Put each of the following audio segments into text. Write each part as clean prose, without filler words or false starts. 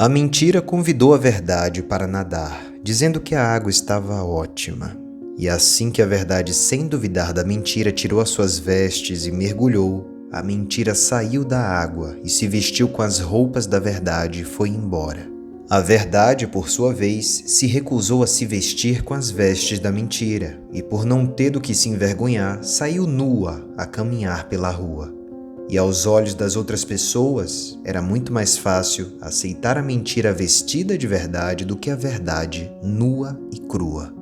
A mentira convidou a verdade para nadar, dizendo que a água estava ótima. E assim que a verdade, sem duvidar da mentira, tirou as suas vestes e mergulhou, a mentira saiu da água e se vestiu com as roupas da verdade e foi embora. A verdade, por sua vez, se recusou a se vestir com as vestes da mentira e, por não ter do que se envergonhar, saiu nua a caminhar pela rua. E aos olhos das outras pessoas, era muito mais fácil aceitar a mentira vestida de verdade do que a verdade nua e crua.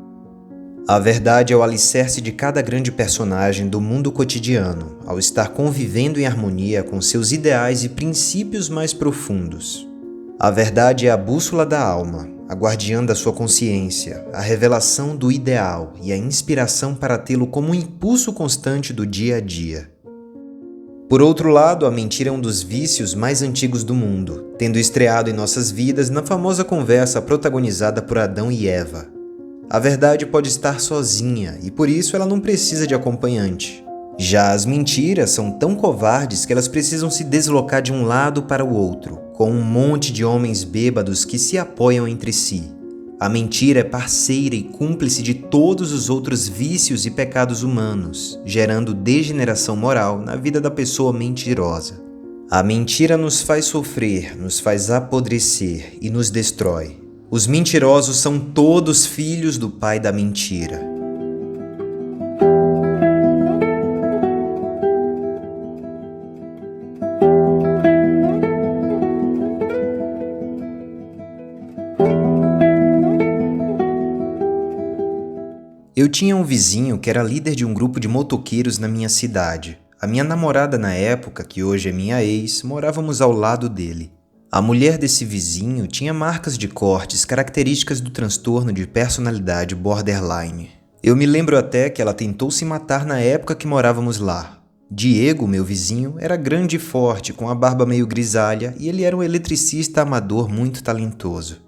A verdade é o alicerce de cada grande personagem do mundo cotidiano, ao estar convivendo em harmonia com seus ideais e princípios mais profundos. A verdade é a bússola da alma, a guardiã da sua consciência, a revelação do ideal e a inspiração para tê-lo como um impulso constante do dia a dia. Por outro lado, a mentira é um dos vícios mais antigos do mundo, tendo estreado em nossas vidas na famosa conversa protagonizada por Adão e Eva. A verdade pode estar sozinha e por isso ela não precisa de acompanhante. Já as mentiras são tão covardes que elas precisam se deslocar de um lado para o outro, com um monte de homens bêbados que se apoiam entre si. A mentira é parceira e cúmplice de todos os outros vícios e pecados humanos, gerando degeneração moral na vida da pessoa mentirosa. A mentira nos faz sofrer, nos faz apodrecer e nos destrói. Os mentirosos são todos filhos do pai da mentira. Eu tinha um vizinho que era líder de um grupo de motoqueiros na minha cidade. A minha namorada na época, que hoje é minha ex, morávamos ao lado dele. A mulher desse vizinho tinha marcas de cortes características do transtorno de personalidade borderline. Eu me lembro até que ela tentou se matar na época que morávamos lá. Diego, meu vizinho, era grande e forte, com a barba meio grisalha, e ele era um eletricista amador muito talentoso.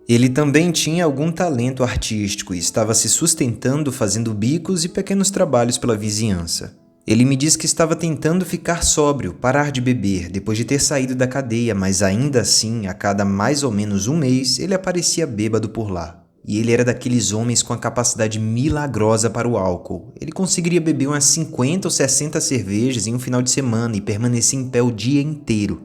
Ele também tinha algum talento artístico e estava se sustentando fazendo bicos e pequenos trabalhos pela vizinhança. Ele me disse que estava tentando ficar sóbrio, parar de beber, depois de ter saído da cadeia, mas ainda assim, a cada mais ou menos um mês, ele aparecia bêbado por lá. E ele era daqueles homens com a capacidade milagrosa para o álcool. Ele conseguiria beber umas 50 ou 60 cervejas em um final de semana e permanecer em pé o dia inteiro.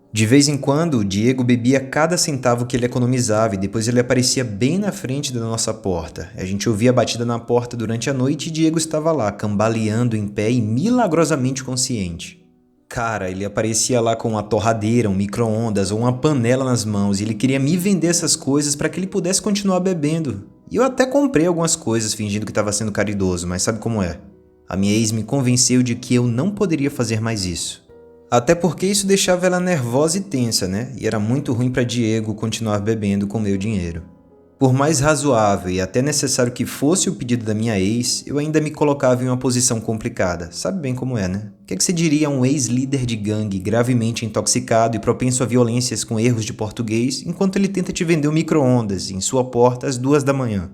De vez em quando, o Diego bebia cada centavo que ele economizava e depois ele aparecia bem na frente da nossa porta. A gente ouvia a batida na porta durante a noite e Diego estava lá, cambaleando em pé e milagrosamente consciente. Cara, ele aparecia lá com uma torradeira, um micro-ondas ou uma panela nas mãos e ele queria me vender essas coisas para que ele pudesse continuar bebendo. E eu até comprei algumas coisas fingindo que estava sendo caridoso, mas sabe como é? A minha ex me convenceu de que eu não poderia fazer mais isso. Até porque isso deixava ela nervosa e tensa, né? E era muito ruim para Diego continuar bebendo com meu dinheiro. Por mais razoável e até necessário que fosse o pedido da minha ex, eu ainda me colocava em uma posição complicada. Sabe bem como é, né? O que você diria a um ex-líder de gangue gravemente intoxicado e propenso a violências com erros de português, enquanto ele tenta te vender um micro-ondas em sua porta às 2 da manhã?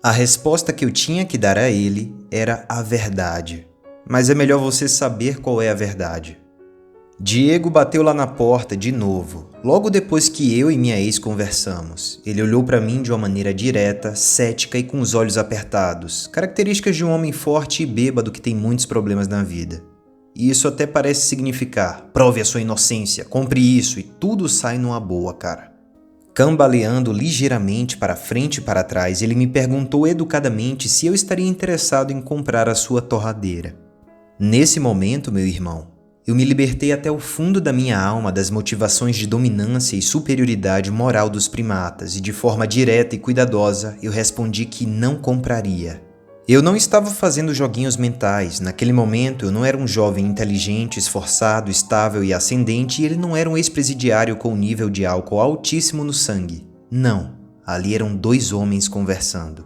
A resposta que eu tinha que dar a ele era a verdade. Mas é melhor você saber qual é a verdade. Diego bateu lá na porta de novo, logo depois que eu e minha ex conversamos. Ele olhou para mim de uma maneira direta, cética e com os olhos apertados, características de um homem forte e bêbado que tem muitos problemas na vida. E isso até parece significar: prove a sua inocência, compre isso e tudo sai numa boa, cara. Cambaleando ligeiramente para frente e para trás, ele me perguntou educadamente se eu estaria interessado em comprar a sua torradeira. Nesse momento, meu irmão, eu me libertei até o fundo da minha alma das motivações de dominância e superioridade moral dos primatas e de forma direta e cuidadosa eu respondi que não compraria. Eu não estava fazendo joguinhos mentais. Naquele momento eu não era um jovem inteligente, esforçado, estável e ascendente e ele não era um ex-presidiário com um nível de álcool altíssimo no sangue. Não, ali eram 2 homens conversando.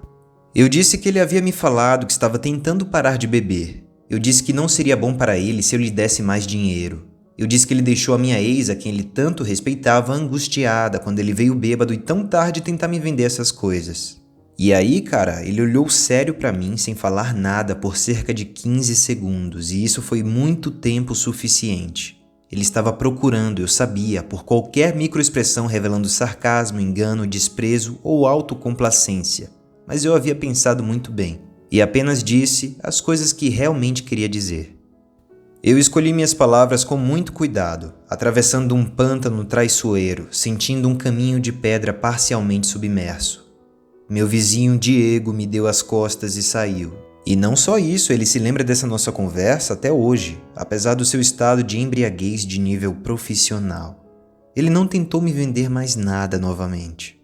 Eu disse que ele havia me falado que estava tentando parar de beber. Eu disse que não seria bom para ele se eu lhe desse mais dinheiro. Eu disse que ele deixou a minha ex, a quem ele tanto respeitava, angustiada quando ele veio bêbado e tão tarde tentar me vender essas coisas. E aí, cara, ele olhou sério para mim sem falar nada por cerca de 15 segundos e isso foi muito tempo suficiente. Ele estava procurando, eu sabia, por qualquer microexpressão revelando sarcasmo, engano, desprezo ou autocomplacência. Mas eu havia pensado muito bem e apenas disse as coisas que realmente queria dizer. Eu escolhi minhas palavras com muito cuidado, atravessando um pântano traiçoeiro, sentindo um caminho de pedra parcialmente submerso. Meu vizinho Diego me deu as costas e saiu. E não só isso, ele se lembra dessa nossa conversa até hoje, apesar do seu estado de embriaguez de nível profissional. Ele não tentou me vender mais nada novamente.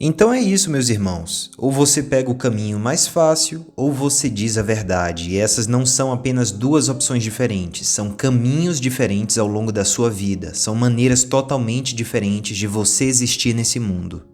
Então é isso, meus irmãos. Ou você pega o caminho mais fácil, ou você diz a verdade. E essas não são apenas duas opções diferentes, são caminhos diferentes ao longo da sua vida. São maneiras totalmente diferentes de você existir nesse mundo.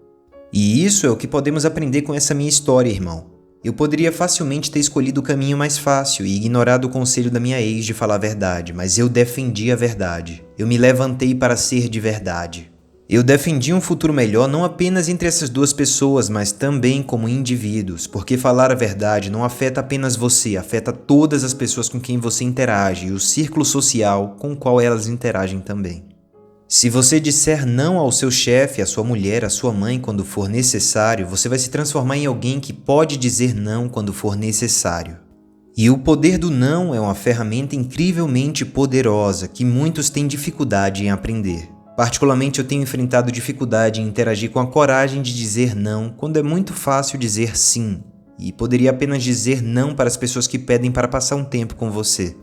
E isso é o que podemos aprender com essa minha história, irmão. Eu poderia facilmente ter escolhido o caminho mais fácil e ignorado o conselho da minha ex de falar a verdade, mas eu defendi a verdade. Eu me levantei para ser de verdade. Eu defendi um futuro melhor não apenas entre essas duas pessoas, mas também como indivíduos, porque falar a verdade não afeta apenas você, afeta todas as pessoas com quem você interage e o círculo social com o qual elas interagem também. Se você disser não ao seu chefe, à sua mulher, à sua mãe quando for necessário, você vai se transformar em alguém que pode dizer não quando for necessário. E o poder do não é uma ferramenta incrivelmente poderosa que muitos têm dificuldade em aprender. Particularmente eu tenho enfrentado dificuldade em interagir com a coragem de dizer não quando é muito fácil dizer sim, e poderia apenas dizer não para as pessoas que pedem para passar um tempo com você.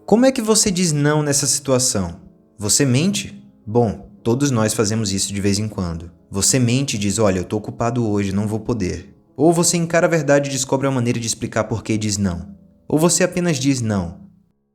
Como é que você diz não nessa situação? Você mente? Bom, todos nós fazemos isso de vez em quando. Você mente e diz, olha, eu tô ocupado hoje, não vou poder. Ou você encara a verdade e descobre uma maneira de explicar por que diz não. Ou você apenas diz não.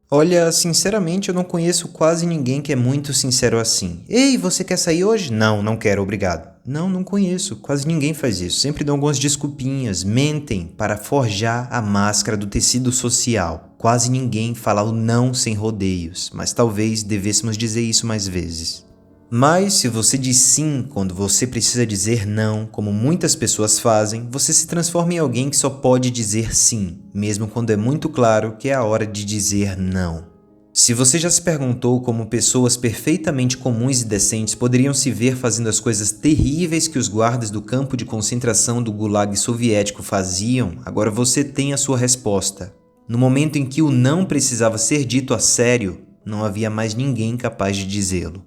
Olha, sinceramente eu não conheço quase ninguém que é muito sincero assim. Ei, você quer sair hoje? Não, não quero, obrigado. Não conheço, quase ninguém faz isso. Sempre dão algumas desculpinhas, mentem para forjar a máscara do tecido social. Quase ninguém fala o não sem rodeios, mas talvez devêssemos dizer isso mais vezes. Mas se você diz sim quando você precisa dizer não, como muitas pessoas fazem, você se transforma em alguém que só pode dizer sim, mesmo quando é muito claro que é a hora de dizer não. Se você já se perguntou como pessoas perfeitamente comuns e decentes poderiam se ver fazendo as coisas terríveis que os guardas do campo de concentração do Gulag soviético faziam, agora você tem a sua resposta. No momento em que o não precisava ser dito a sério, não havia mais ninguém capaz de dizê-lo.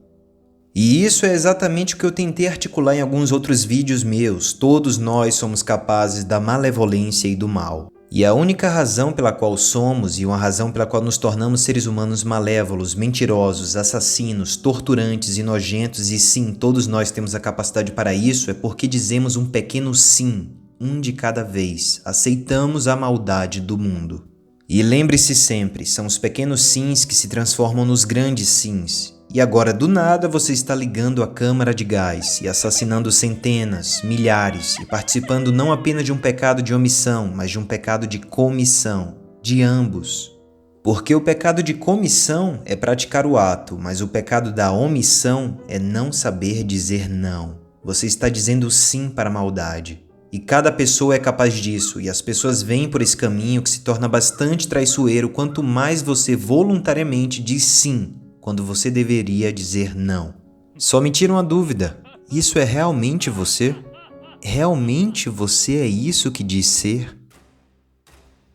E isso é exatamente o que eu tentei articular em alguns outros vídeos meus. Todos nós somos capazes da malevolência e do mal. E a única razão pela qual somos e uma razão pela qual nos tornamos seres humanos malévolos, mentirosos, assassinos, torturantes e nojentos, e sim, todos nós temos a capacidade para isso, é porque dizemos um pequeno sim, um de cada vez. Aceitamos a maldade do mundo. E lembre-se sempre, são os pequenos sims que se transformam nos grandes sims. E agora, do nada, você está ligando a câmara de gás e assassinando centenas, milhares e participando não apenas de um pecado de omissão, mas de um pecado de comissão, de ambos. Porque o pecado de comissão é praticar o ato, mas o pecado da omissão é não saber dizer não. Você está dizendo sim para a maldade. E cada pessoa é capaz disso, e as pessoas vêm por esse caminho que se torna bastante traiçoeiro quanto mais você voluntariamente diz sim, quando você deveria dizer não. Só me tira uma dúvida, isso é realmente você? Realmente você é isso que diz ser?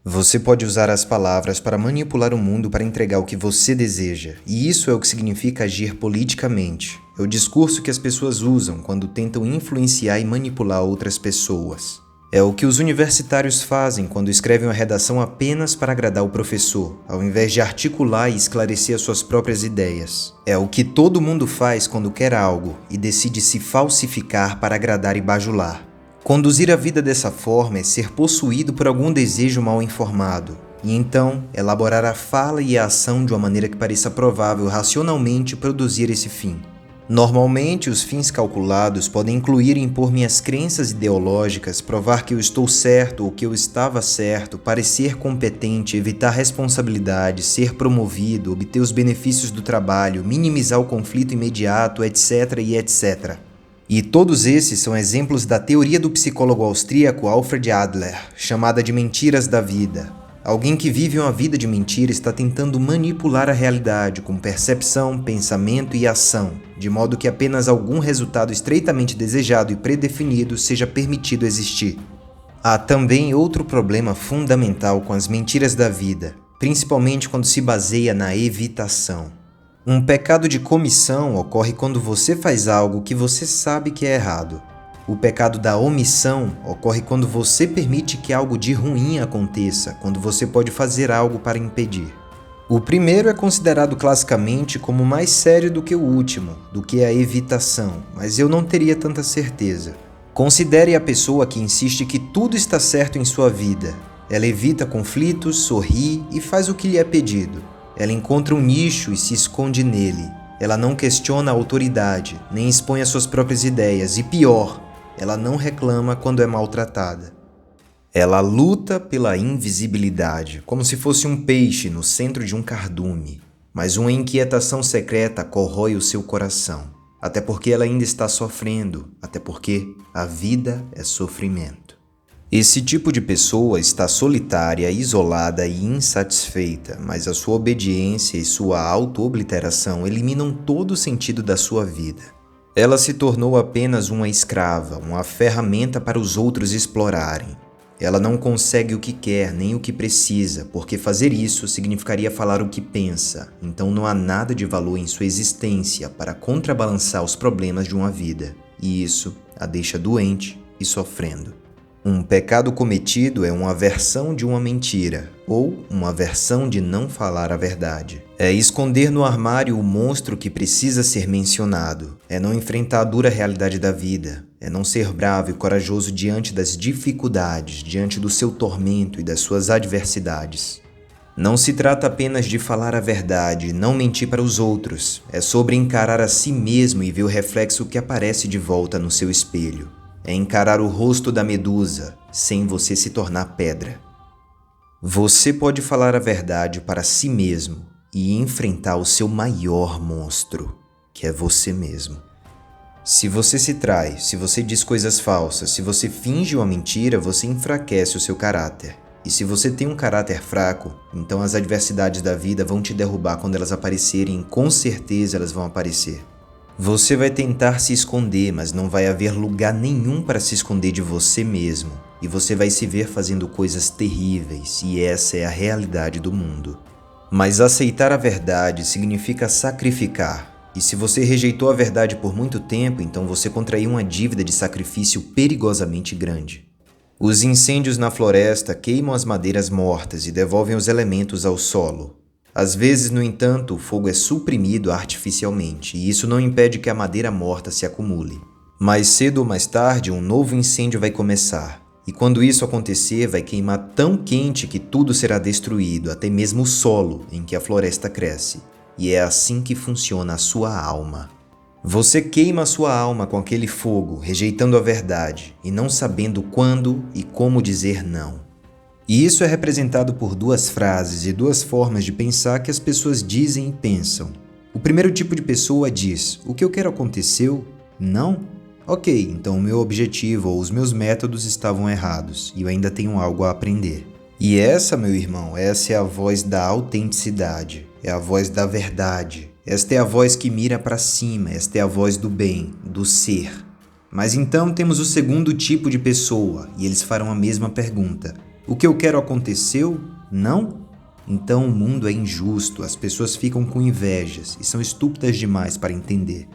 Você pode usar as palavras para manipular o mundo para entregar o que você deseja, e isso é o que significa agir politicamente. É o discurso que as pessoas usam quando tentam influenciar e manipular outras pessoas. É o que os universitários fazem quando escrevem uma redação apenas para agradar o professor, ao invés de articular e esclarecer as suas próprias ideias. É o que todo mundo faz quando quer algo e decide se falsificar para agradar e bajular. Conduzir a vida dessa forma é ser possuído por algum desejo mal informado, e então elaborar a fala e a ação de uma maneira que pareça provável racionalmente produzir esse fim. Normalmente, os fins calculados podem incluir impor minhas crenças ideológicas, provar que eu estou certo ou que eu estava certo, parecer competente, evitar responsabilidade, ser promovido, obter os benefícios do trabalho, minimizar o conflito imediato, etc. e etc. E todos esses são exemplos da teoria do psicólogo austríaco Alfred Adler, chamada de mentiras da vida. Alguém que vive uma vida de mentira está tentando manipular a realidade com percepção, pensamento e ação, de modo que apenas algum resultado estreitamente desejado e predefinido seja permitido existir. Há também outro problema fundamental com as mentiras da vida, principalmente quando se baseia na evitação. Um pecado de comissão ocorre quando você faz algo que você sabe que é errado. O pecado da omissão ocorre quando você permite que algo de ruim aconteça, quando você pode fazer algo para impedir. O primeiro é considerado classicamente como mais sério do que o último, do que a evitação, mas eu não teria tanta certeza. Considere a pessoa que insiste que tudo está certo em sua vida. Ela evita conflitos, sorri e faz o que lhe é pedido. Ela encontra um nicho e se esconde nele. Ela não questiona a autoridade, nem expõe as suas próprias ideias, e pior, ela não reclama quando é maltratada. Ela luta pela invisibilidade, como se fosse um peixe no centro de um cardume, mas uma inquietação secreta corrói o seu coração, até porque ela ainda está sofrendo, até porque a vida é sofrimento. Esse tipo de pessoa está solitária, isolada e insatisfeita, mas a sua obediência e sua auto-obliteração eliminam todo o sentido da sua vida. Ela se tornou apenas uma escrava, uma ferramenta para os outros explorarem. Ela não consegue o que quer nem o que precisa, porque fazer isso significaria falar o que pensa, então não há nada de valor em sua existência para contrabalançar os problemas de uma vida, e isso a deixa doente e sofrendo. Um pecado cometido é uma versão de uma mentira, ou uma versão de não falar a verdade. É esconder no armário o monstro que precisa ser mencionado. É não enfrentar a dura realidade da vida. É não ser bravo e corajoso diante das dificuldades, diante do seu tormento e das suas adversidades. Não se trata apenas de falar a verdade, não mentir para os outros. É sobre encarar a si mesmo e ver o reflexo que aparece de volta no seu espelho. É encarar o rosto da medusa, sem você se tornar pedra. Você pode falar a verdade para si mesmo e enfrentar o seu maior monstro, que é você mesmo. Se você se trai, se você diz coisas falsas, se você finge uma mentira, você enfraquece o seu caráter. E se você tem um caráter fraco, então as adversidades da vida vão te derrubar quando elas aparecerem, e com certeza elas vão aparecer. Você vai tentar se esconder, mas não vai haver lugar nenhum para se esconder de você mesmo. E você vai se ver fazendo coisas terríveis, e essa é a realidade do mundo. Mas aceitar a verdade significa sacrificar. E se você rejeitou a verdade por muito tempo, então você contraiu uma dívida de sacrifício perigosamente grande. Os incêndios na floresta queimam as madeiras mortas e devolvem os elementos ao solo. Às vezes, no entanto, o fogo é suprimido artificialmente, e isso não impede que a madeira morta se acumule. Mais cedo ou mais tarde, um novo incêndio vai começar, e quando isso acontecer, vai queimar tão quente que tudo será destruído, até mesmo o solo em que a floresta cresce. E é assim que funciona a sua alma. Você queima a sua alma com aquele fogo, rejeitando a verdade, e não sabendo quando e como dizer não. E isso é representado por duas frases e duas formas de pensar que as pessoas dizem e pensam. O primeiro tipo de pessoa diz: o que eu quero aconteceu? Não? Ok, então o meu objetivo ou os meus métodos estavam errados e eu ainda tenho algo a aprender. E essa, meu irmão, essa é a voz da autenticidade, é a voz da verdade. Esta é a voz que mira para cima, esta é a voz do bem, do ser. Mas então temos o segundo tipo de pessoa e eles farão a mesma pergunta. O que eu quero aconteceu? Não? Então o mundo é injusto, as pessoas ficam com invejas e são estúpidas demais para entender.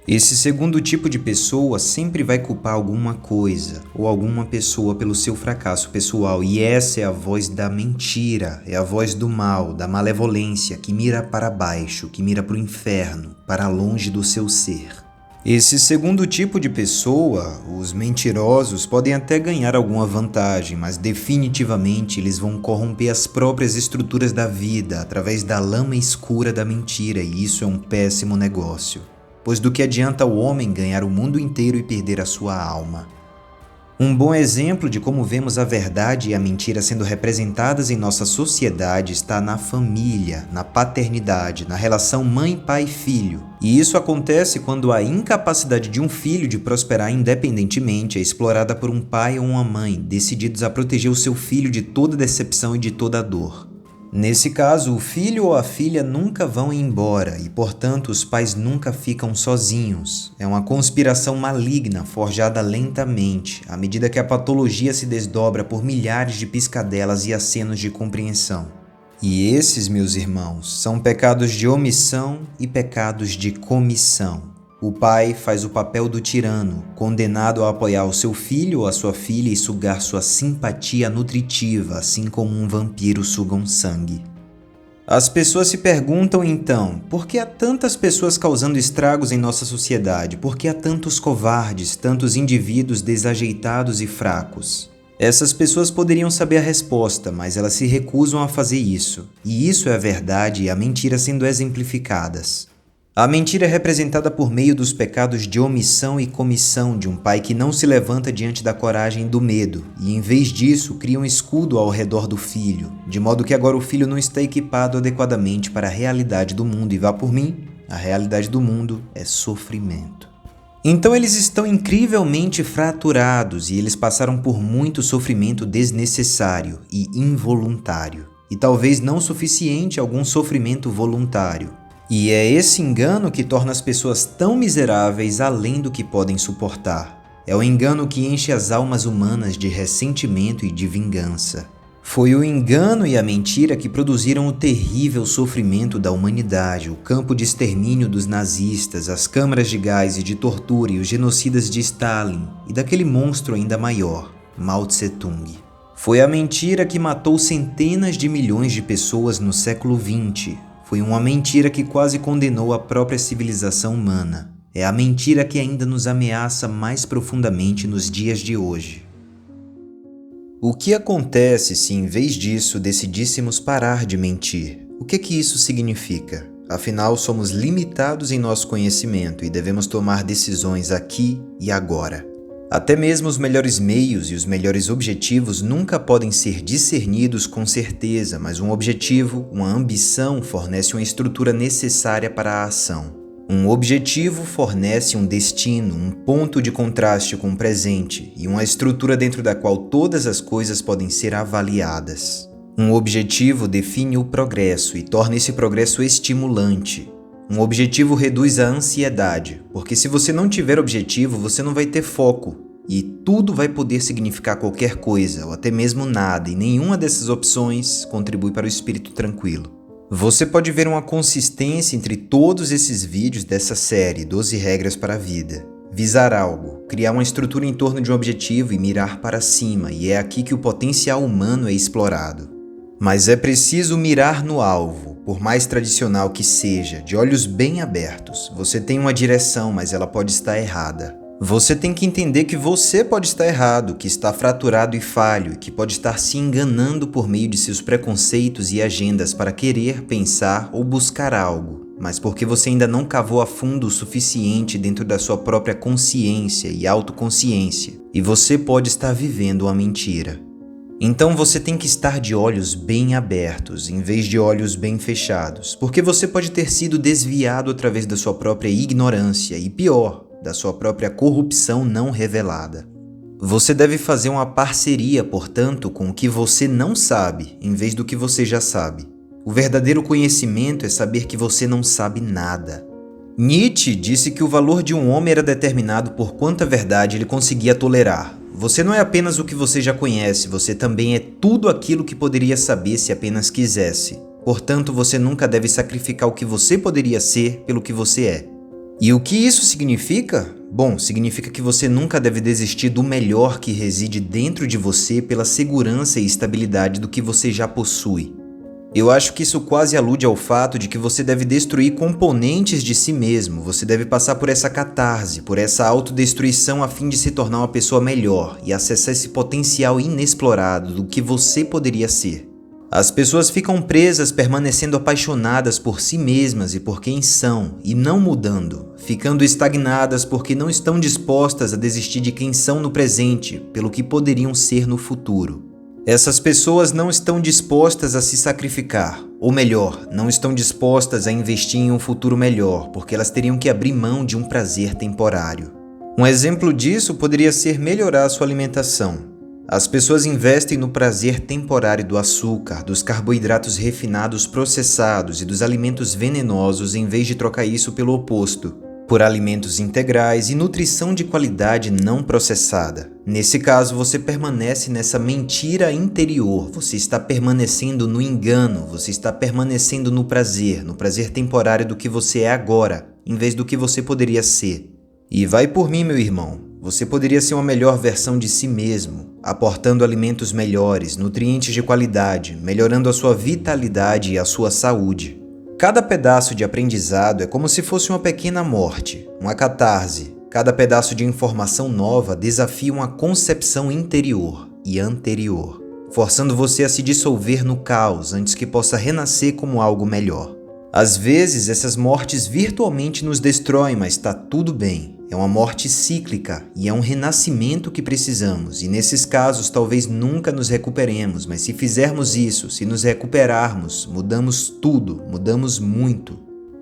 Esse segundo tipo de pessoa sempre vai culpar alguma coisa ou alguma pessoa pelo seu fracasso pessoal, e essa é a voz da mentira, é a voz do mal, da malevolência, que mira para baixo, que mira para o inferno, para longe do seu ser. Esse segundo tipo de pessoa, os mentirosos, podem até ganhar alguma vantagem, mas definitivamente eles vão corromper as próprias estruturas da vida através da lama escura da mentira, e isso é um péssimo negócio. Pois do que adianta o homem ganhar o mundo inteiro e perder a sua alma? Um bom exemplo de como vemos a verdade e a mentira sendo representadas em nossa sociedade está na família, na paternidade, na relação mãe, pai e filho. E isso acontece quando a incapacidade de um filho de prosperar independentemente é explorada por um pai ou uma mãe decididos a proteger o seu filho de toda decepção e de toda dor. Nesse caso, o filho ou a filha nunca vão embora e, portanto, os pais nunca ficam sozinhos. É uma conspiração maligna forjada lentamente, à medida que a patologia se desdobra por milhares de piscadelas e acenos de compreensão. E esses, meus irmãos, são pecados de omissão e pecados de comissão. O pai faz o papel do tirano, condenado a apoiar o seu filho ou a sua filha e sugar sua simpatia nutritiva, assim como um vampiro suga um sangue. As pessoas se perguntam então, por que há tantas pessoas causando estragos em nossa sociedade? Por que há tantos covardes, tantos indivíduos desajeitados e fracos? Essas pessoas poderiam saber a resposta, mas elas se recusam a fazer isso. E isso é a verdade e a mentira sendo exemplificadas. A mentira é representada por meio dos pecados de omissão e comissão de um pai que não se levanta diante da coragem e do medo, e em vez disso cria um escudo ao redor do filho, de modo que agora o filho não está equipado adequadamente para a realidade do mundo, e vá por mim, a realidade do mundo é sofrimento. Então eles estão incrivelmente fraturados e eles passaram por muito sofrimento desnecessário e involuntário, e talvez não suficiente algum sofrimento voluntário. E é esse engano que torna as pessoas tão miseráveis além do que podem suportar. É o engano que enche as almas humanas de ressentimento e de vingança. Foi o engano e a mentira que produziram o terrível sofrimento da humanidade, o campo de extermínio dos nazistas, as câmaras de gás e de tortura e os genocidas de Stalin e daquele monstro ainda maior, Mao Tse-tung. Foi a mentira que matou centenas de milhões de pessoas no século XX. Foi uma mentira que quase condenou a própria civilização humana. É a mentira que ainda nos ameaça mais profundamente nos dias de hoje. O que acontece se, em vez disso, decidíssemos parar de mentir? O que isso significa? Afinal, somos limitados em nosso conhecimento e devemos tomar decisões aqui e agora. Até mesmo os melhores meios e os melhores objetivos nunca podem ser discernidos com certeza, mas um objetivo, uma ambição, fornece uma estrutura necessária para a ação. Um objetivo fornece um destino, um ponto de contraste com o presente e uma estrutura dentro da qual todas as coisas podem ser avaliadas. Um objetivo define o progresso e torna esse progresso estimulante. Um objetivo reduz a ansiedade, porque se você não tiver objetivo, você não vai ter foco, e tudo vai poder significar qualquer coisa, ou até mesmo nada, e nenhuma dessas opções contribui para o espírito tranquilo. Você pode ver uma consistência entre todos esses vídeos dessa série, 12 regras para a vida. Visar algo, criar uma estrutura em torno de um objetivo e mirar para cima, e é aqui que o potencial humano é explorado. Mas é preciso mirar no alvo, por mais tradicional que seja, de olhos bem abertos. Você tem uma direção, mas ela pode estar errada. Você tem que entender que você pode estar errado, que está fraturado e falho, e que pode estar se enganando por meio de seus preconceitos e agendas para querer, pensar ou buscar algo, mas porque você ainda não cavou a fundo o suficiente dentro da sua própria consciência e autoconsciência, e você pode estar vivendo uma mentira. Então você tem que estar de olhos bem abertos, em vez de olhos bem fechados, porque você pode ter sido desviado através da sua própria ignorância e, pior, da sua própria corrupção não revelada. Você deve fazer uma parceria, portanto, com o que você não sabe, em vez do que você já sabe. O verdadeiro conhecimento é saber que você não sabe nada. Nietzsche disse que o valor de um homem era determinado por quanta verdade ele conseguia tolerar. Você não é apenas o que você já conhece, você também é tudo aquilo que poderia saber se apenas quisesse. Portanto, você nunca deve sacrificar o que você poderia ser pelo que você é. E o que isso significa? Bom, significa que você nunca deve desistir do melhor que reside dentro de você pela segurança e estabilidade do que você já possui. Eu acho que isso quase alude ao fato de que você deve destruir componentes de si mesmo, você deve passar por essa catarse, por essa autodestruição a fim de se tornar uma pessoa melhor e acessar esse potencial inexplorado do que você poderia ser. As pessoas ficam presas permanecendo apaixonadas por si mesmas e por quem são, e não mudando, ficando estagnadas porque não estão dispostas a desistir de quem são no presente, pelo que poderiam ser no futuro. Essas pessoas não estão dispostas a se sacrificar, ou melhor, não estão dispostas a investir em um futuro melhor, porque elas teriam que abrir mão de um prazer temporário. Um exemplo disso poderia ser melhorar a sua alimentação. As pessoas investem no prazer temporário do açúcar, dos carboidratos refinados processados e dos alimentos venenosos em vez de trocar isso pelo oposto, por alimentos integrais e nutrição de qualidade não processada. Nesse caso, você permanece nessa mentira interior, você está permanecendo no engano, você está permanecendo no prazer temporário do que você é agora, em vez do que você poderia ser. E vai por mim, meu irmão. Você poderia ser uma melhor versão de si mesmo, aportando alimentos melhores, nutrientes de qualidade, melhorando a sua vitalidade e a sua saúde. Cada pedaço de aprendizado é como se fosse uma pequena morte, uma catarse. Cada pedaço de informação nova desafia uma concepção interior e anterior, forçando você a se dissolver no caos antes que possa renascer como algo melhor. Às vezes, essas mortes virtualmente nos destroem, mas está tudo bem. É uma morte cíclica e é um renascimento que precisamos, e nesses casos talvez nunca nos recuperemos, mas se fizermos isso, se nos recuperarmos, mudamos tudo, mudamos muito.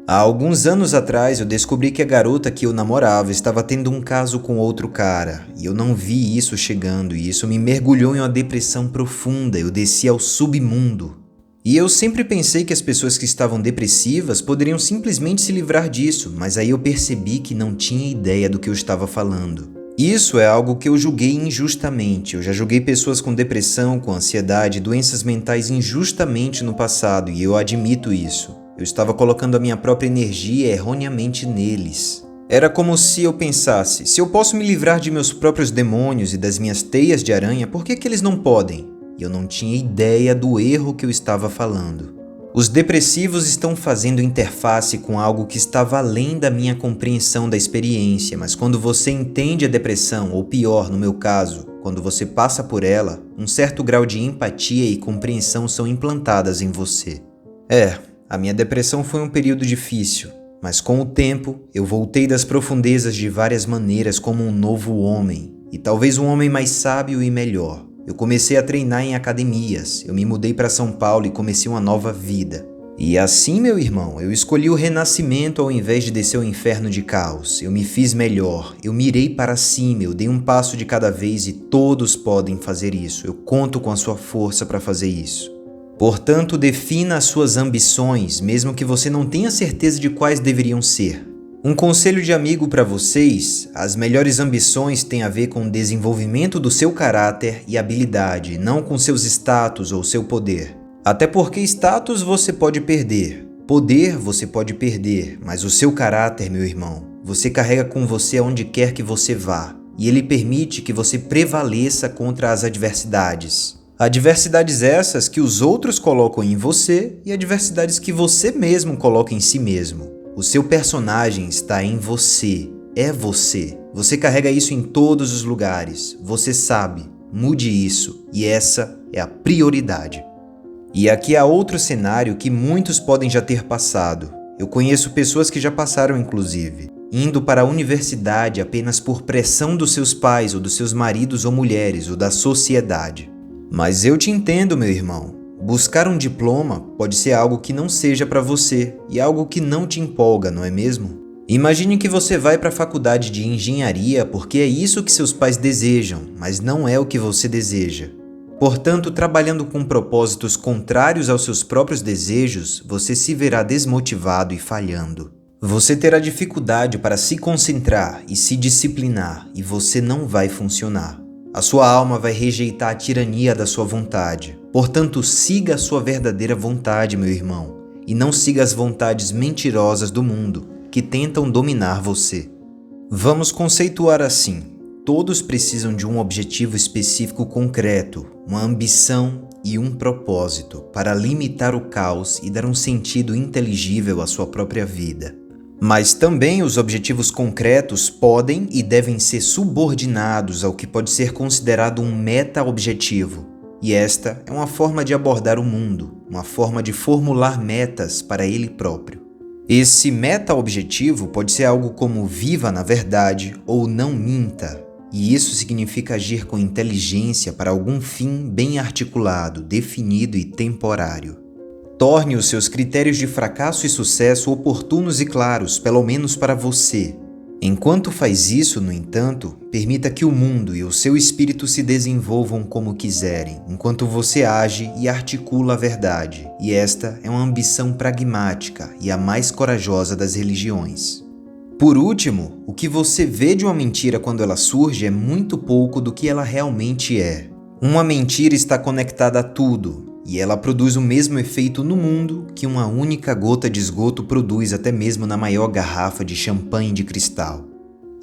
Há alguns anos atrás eu descobri que a garota que eu namorava estava tendo um caso com outro cara, e eu não vi isso chegando, e isso me mergulhou em uma depressão profunda, eu desci ao submundo. E eu sempre pensei que as pessoas que estavam depressivas poderiam simplesmente se livrar disso, mas aí eu percebi que não tinha ideia do que eu estava falando. Isso é algo que eu julguei injustamente. Eu já julguei pessoas com depressão, com ansiedade, doenças mentais injustamente no passado, e eu admito isso. Eu estava colocando a minha própria energia erroneamente neles. Era como se eu pensasse, se eu posso me livrar de meus próprios demônios e das minhas teias de aranha, por que eles não podem? E eu não tinha ideia do erro que eu estava falando. Os depressivos estão fazendo interface com algo que estava além da minha compreensão da experiência, mas quando você entende a depressão, ou pior, no meu caso, quando você passa por ela, um certo grau de empatia e compreensão são implantadas em você. A minha depressão foi um período difícil, mas com o tempo eu voltei das profundezas de várias maneiras como um novo homem, e talvez um homem mais sábio e melhor. Eu comecei a treinar em academias, eu me mudei para São Paulo e comecei uma nova vida. E assim, meu irmão, eu escolhi o renascimento ao invés de descer ao inferno de caos. Eu me fiz melhor, eu mirei para cima, eu dei um passo de cada vez e todos podem fazer isso. Eu conto com a sua força para fazer isso. Portanto, defina as suas ambições, mesmo que você não tenha certeza de quais deveriam ser. Um conselho de amigo para vocês: as melhores ambições têm a ver com o desenvolvimento do seu caráter e habilidade, não com seus status ou seu poder. Até porque status você pode perder, poder você pode perder, mas o seu caráter, meu irmão, você carrega com você aonde quer que você vá, e ele permite que você prevaleça contra as adversidades. Adversidades essas que os outros colocam em você e adversidades que você mesmo coloca em si mesmo. O seu personagem está em você, é você. Você carrega isso em todos os lugares. Você sabe, mude isso, e essa é a prioridade. E aqui há outro cenário que muitos podem já ter passado. Eu conheço pessoas que já passaram, inclusive, indo para a universidade apenas por pressão dos seus pais ou dos seus maridos ou mulheres ou da sociedade. Mas eu te entendo, meu irmão. Buscar um diploma pode ser algo que não seja para você e algo que não te empolga, não é mesmo? Imagine que você vai para a faculdade de engenharia porque é isso que seus pais desejam, mas não é o que você deseja. Portanto, trabalhando com propósitos contrários aos seus próprios desejos, você se verá desmotivado e falhando. Você terá dificuldade para se concentrar e se disciplinar e você não vai funcionar. A sua alma vai rejeitar a tirania da sua vontade. Portanto, siga a sua verdadeira vontade, meu irmão, e não siga as vontades mentirosas do mundo, que tentam dominar você. Vamos conceituar assim: todos precisam de um objetivo específico concreto, uma ambição e um propósito para limitar o caos e dar um sentido inteligível à sua própria vida. Mas também os objetivos concretos podem e devem ser subordinados ao que pode ser considerado um meta-objetivo. E esta é uma forma de abordar o mundo, uma forma de formular metas para ele próprio. Esse meta-objetivo pode ser algo como viva na verdade ou não minta, e isso significa agir com inteligência para algum fim bem articulado, definido e temporário. Torne os seus critérios de fracasso e sucesso oportunos e claros, pelo menos para você. Enquanto faz isso, no entanto, permita que o mundo e o seu espírito se desenvolvam como quiserem, enquanto você age e articula a verdade, e esta é uma ambição pragmática e a mais corajosa das religiões. Por último, o que você vê de uma mentira quando ela surge é muito pouco do que ela realmente é. Uma mentira está conectada a tudo, e ela produz o mesmo efeito no mundo que uma única gota de esgoto produz até mesmo na maior garrafa de champanhe de cristal.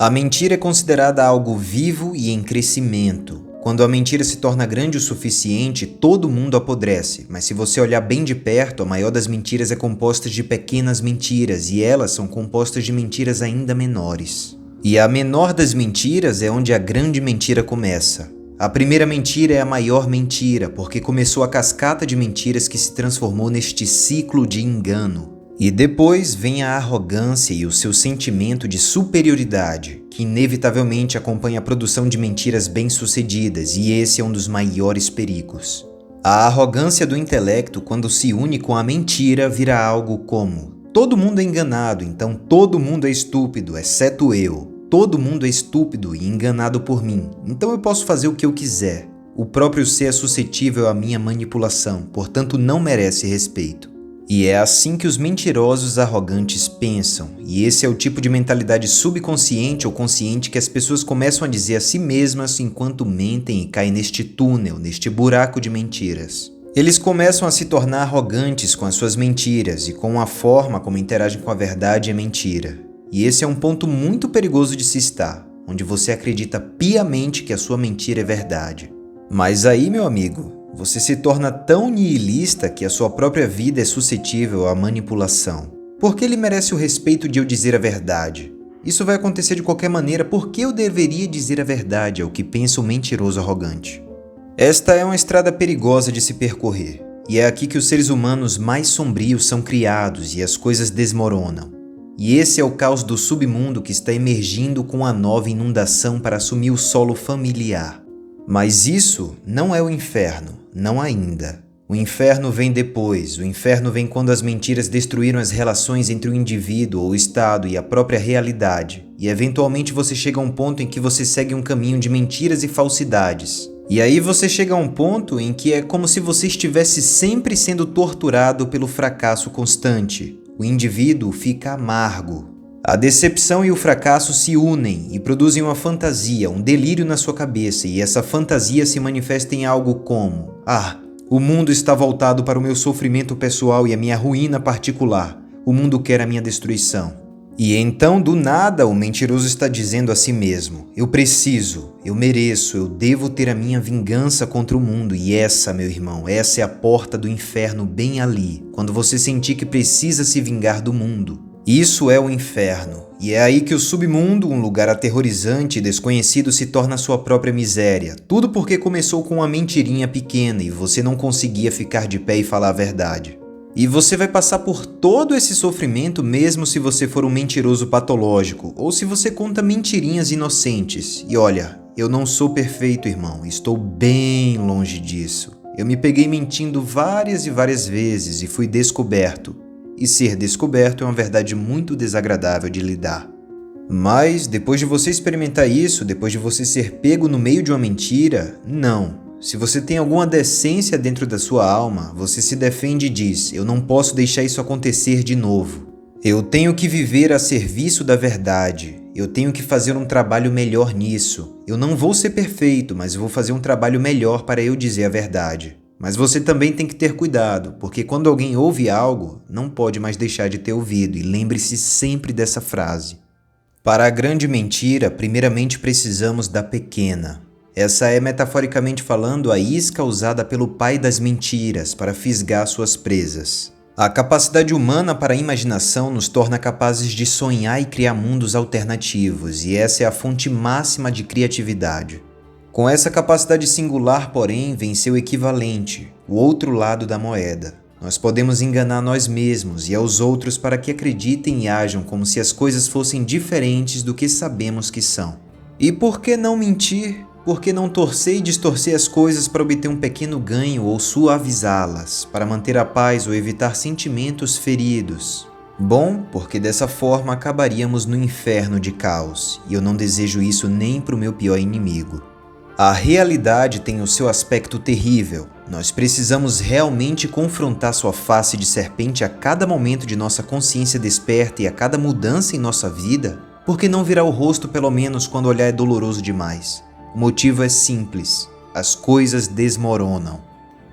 A mentira é considerada algo vivo e em crescimento. Quando a mentira se torna grande o suficiente, todo mundo apodrece, mas se você olhar bem de perto, a maior das mentiras é composta de pequenas mentiras, e elas são compostas de mentiras ainda menores. E a menor das mentiras é onde a grande mentira começa. A primeira mentira é a maior mentira, porque começou a cascata de mentiras que se transformou neste ciclo de engano. E depois vem a arrogância e o seu sentimento de superioridade, que inevitavelmente acompanha a produção de mentiras bem-sucedidas, e esse é um dos maiores perigos. A arrogância do intelecto, quando se une com a mentira, vira algo como: todo mundo é enganado, então todo mundo é estúpido, exceto eu. Todo mundo é estúpido e enganado por mim, então eu posso fazer o que eu quiser. O próprio ser é suscetível à minha manipulação, portanto não merece respeito. E é assim que os mentirosos arrogantes pensam, e esse é o tipo de mentalidade subconsciente ou consciente que as pessoas começam a dizer a si mesmas enquanto mentem e caem neste túnel, neste buraco de mentiras. Eles começam a se tornar arrogantes com as suas mentiras e com a forma como interagem com a verdade e a mentira. E esse é um ponto muito perigoso de se estar, onde você acredita piamente que a sua mentira é verdade. Mas aí, meu amigo, você se torna tão nihilista que a sua própria vida é suscetível à manipulação. Por que ele merece o respeito de eu dizer a verdade? Isso vai acontecer de qualquer maneira, por que eu deveria dizer a verdade? É o que pensa o mentiroso arrogante. Esta é uma estrada perigosa de se percorrer, e é aqui que os seres humanos mais sombrios são criados e as coisas desmoronam. E esse é o caos do submundo que está emergindo com a nova inundação para assumir o solo familiar. Mas isso não é o inferno, não ainda. O inferno vem depois, o inferno vem quando as mentiras destruíram as relações entre o indivíduo ou o Estado e a própria realidade, e eventualmente você chega a um ponto em que você segue um caminho de mentiras e falsidades. E aí você chega a um ponto em que é como se você estivesse sempre sendo torturado pelo fracasso constante. O indivíduo fica amargo. A decepção e o fracasso se unem e produzem uma fantasia, um delírio na sua cabeça, e essa fantasia se manifesta em algo como: o mundo está voltado para o meu sofrimento pessoal e a minha ruína particular. O mundo quer a minha destruição. E então, do nada, o mentiroso está dizendo a si mesmo: eu preciso, eu mereço, eu devo ter a minha vingança contra o mundo. E essa, meu irmão, essa é a porta do inferno bem ali, quando você sentir que precisa se vingar do mundo. Isso é o inferno, e é aí que o submundo, um lugar aterrorizante e desconhecido, se torna a sua própria miséria. Tudo porque começou com uma mentirinha pequena e você não conseguia ficar de pé e falar a verdade. E você vai passar por todo esse sofrimento mesmo se você for um mentiroso patológico, ou se você conta mentirinhas inocentes. E olha, eu não sou perfeito, irmão, estou bem longe disso. Eu me peguei mentindo várias e várias vezes e fui descoberto. E ser descoberto é uma verdade muito desagradável de lidar. Mas, depois de você experimentar isso, depois de você ser pego no meio de uma mentira, não. Se você tem alguma decência dentro da sua alma, você se defende e diz: eu não posso deixar isso acontecer de novo. Eu tenho que viver a serviço da verdade. Eu tenho que fazer um trabalho melhor nisso. Eu não vou ser perfeito, mas eu vou fazer um trabalho melhor para eu dizer a verdade. Mas você também tem que ter cuidado, porque quando alguém ouve algo, não pode mais deixar de ter ouvido, e lembre-se sempre dessa frase. Para a grande mentira, primeiramente precisamos da pequena. Essa é, metaforicamente falando, a isca usada pelo pai das mentiras para fisgar suas presas. A capacidade humana para a imaginação nos torna capazes de sonhar e criar mundos alternativos, e essa é a fonte máxima de criatividade. Com essa capacidade singular, porém, vem seu equivalente, o outro lado da moeda. Nós podemos enganar nós mesmos e aos outros para que acreditem e ajam como se as coisas fossem diferentes do que sabemos que são. E por que não mentir? Por que não torcer e distorcer as coisas para obter um pequeno ganho ou suavizá-las, para manter a paz ou evitar sentimentos feridos? Bom, porque dessa forma acabaríamos no inferno de caos, e eu não desejo isso nem para o meu pior inimigo. A realidade tem o seu aspecto terrível. Nós precisamos realmente confrontar sua face de serpente a cada momento de nossa consciência desperta e a cada mudança em nossa vida, porque não virar o rosto pelo menos quando olhar é doloroso demais. O motivo é simples: as coisas desmoronam.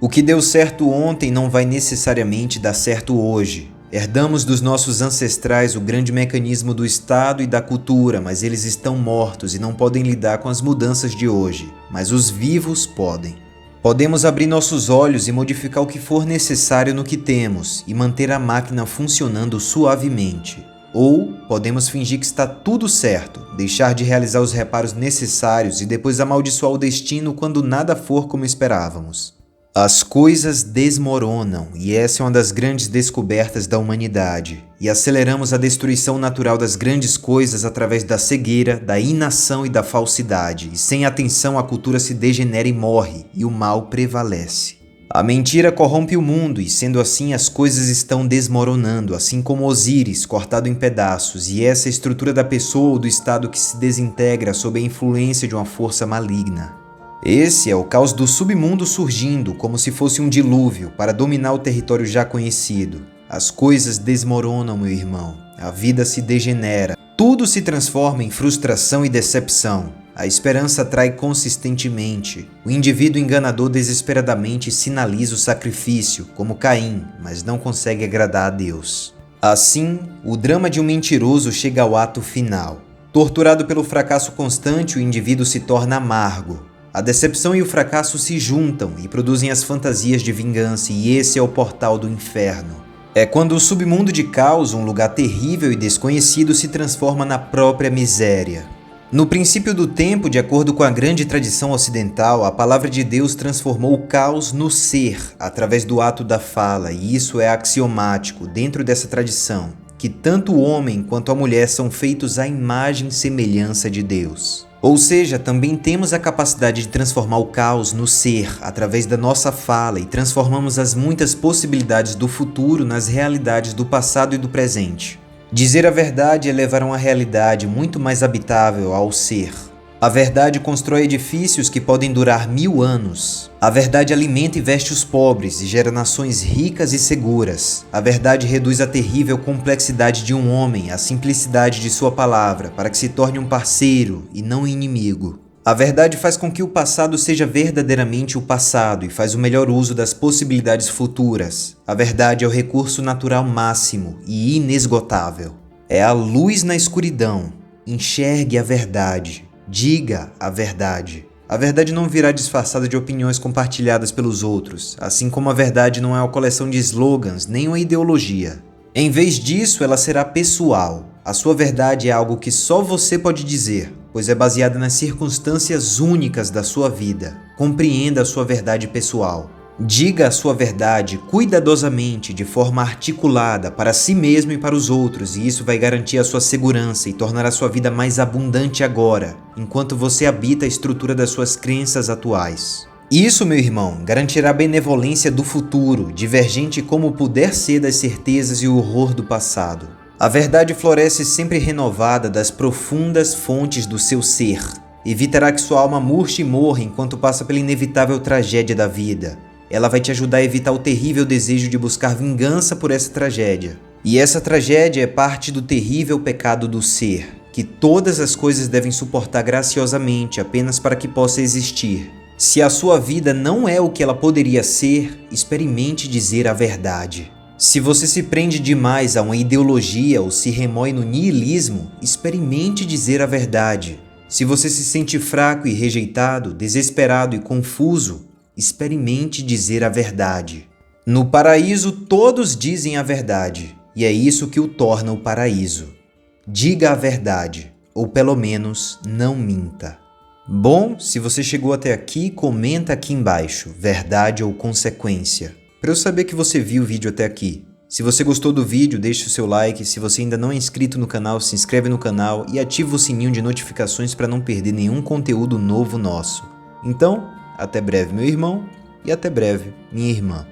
O que deu certo ontem não vai necessariamente dar certo hoje. Herdamos dos nossos ancestrais o grande mecanismo do Estado e da cultura, mas eles estão mortos e não podem lidar com as mudanças de hoje. Mas os vivos podem. Podemos abrir nossos olhos e modificar o que for necessário no que temos e manter a máquina funcionando suavemente. Ou podemos fingir que está tudo certo, deixar de realizar os reparos necessários e depois amaldiçoar o destino quando nada for como esperávamos. As coisas desmoronam, e essa é uma das grandes descobertas da humanidade, e aceleramos a destruição natural das grandes coisas através da cegueira, da inação e da falsidade, e sem atenção a cultura se degenera e morre, e o mal prevalece. A mentira corrompe o mundo, e sendo assim as coisas estão desmoronando, assim como Osíris, cortado em pedaços, e essa é a estrutura da pessoa ou do estado que se desintegra sob a influência de uma força maligna. Esse é o caos do submundo surgindo, como se fosse um dilúvio, para dominar o território já conhecido. As coisas desmoronam, meu irmão. A vida se degenera. Tudo se transforma em frustração e decepção. A esperança atrai consistentemente. O indivíduo enganador desesperadamente sinaliza o sacrifício, como Caim, mas não consegue agradar a Deus. Assim, o drama de um mentiroso chega ao ato final. Torturado pelo fracasso constante, o indivíduo se torna amargo. A decepção e o fracasso se juntam e produzem as fantasias de vingança, e esse é o portal do inferno. É quando o submundo de caos, um lugar terrível e desconhecido, se transforma na própria miséria. No princípio do tempo, de acordo com a grande tradição ocidental, a palavra de Deus transformou o caos no ser, através do ato da fala, e isso é axiomático dentro dessa tradição, que tanto o homem quanto a mulher são feitos à imagem e semelhança de Deus. Ou seja, também temos a capacidade de transformar o caos no ser através da nossa fala e transformamos as muitas possibilidades do futuro nas realidades do passado e do presente. Dizer a verdade é levar uma realidade muito mais habitável ao ser. A verdade constrói edifícios que podem durar 1000 anos. A verdade alimenta e veste os pobres e gera nações ricas e seguras. A verdade reduz a terrível complexidade de um homem à simplicidade de sua palavra, para que se torne um parceiro e não um inimigo. A verdade faz com que o passado seja verdadeiramente o passado e faz o melhor uso das possibilidades futuras. A verdade é o recurso natural máximo e inesgotável. É a luz na escuridão. Enxergue a verdade. Diga a verdade. A verdade não virá disfarçada de opiniões compartilhadas pelos outros, assim como a verdade não é uma coleção de slogans nem uma ideologia. Em vez disso, ela será pessoal. A sua verdade é algo que só você pode dizer, pois é baseada nas circunstâncias únicas da sua vida. Compreenda a sua verdade pessoal. Diga a sua verdade cuidadosamente, de forma articulada, para si mesmo e para os outros, e isso vai garantir a sua segurança e tornar a sua vida mais abundante agora, enquanto você habita a estrutura das suas crenças atuais. Isso, meu irmão, garantirá a benevolência do futuro, divergente como puder ser das certezas e o horror do passado. A verdade floresce sempre renovada das profundas fontes do seu ser. Evitará que sua alma murche e morra enquanto passa pela inevitável tragédia da vida. Ela vai te ajudar a evitar o terrível desejo de buscar vingança por essa tragédia. E essa tragédia é parte do terrível pecado do ser, que todas as coisas devem suportar graciosamente apenas para que possa existir. Se a sua vida não é o que ela poderia ser, experimente dizer a verdade. Se você se prende demais a uma ideologia ou se remói no niilismo, experimente dizer a verdade. Se você se sente fraco e rejeitado, desesperado e confuso, experimente dizer a verdade. No paraíso, todos dizem a verdade, e é isso que o torna o paraíso. Diga a verdade, ou pelo menos não minta. Bom, se você chegou até aqui, comenta aqui embaixo, verdade ou consequência, para eu saber que você viu o vídeo até aqui. Se você gostou do vídeo, deixe o seu like, se você ainda não é inscrito no canal, se inscreve no canal e ativa o sininho de notificações para não perder nenhum conteúdo novo nosso. Então, até breve meu irmão e até breve minha irmã.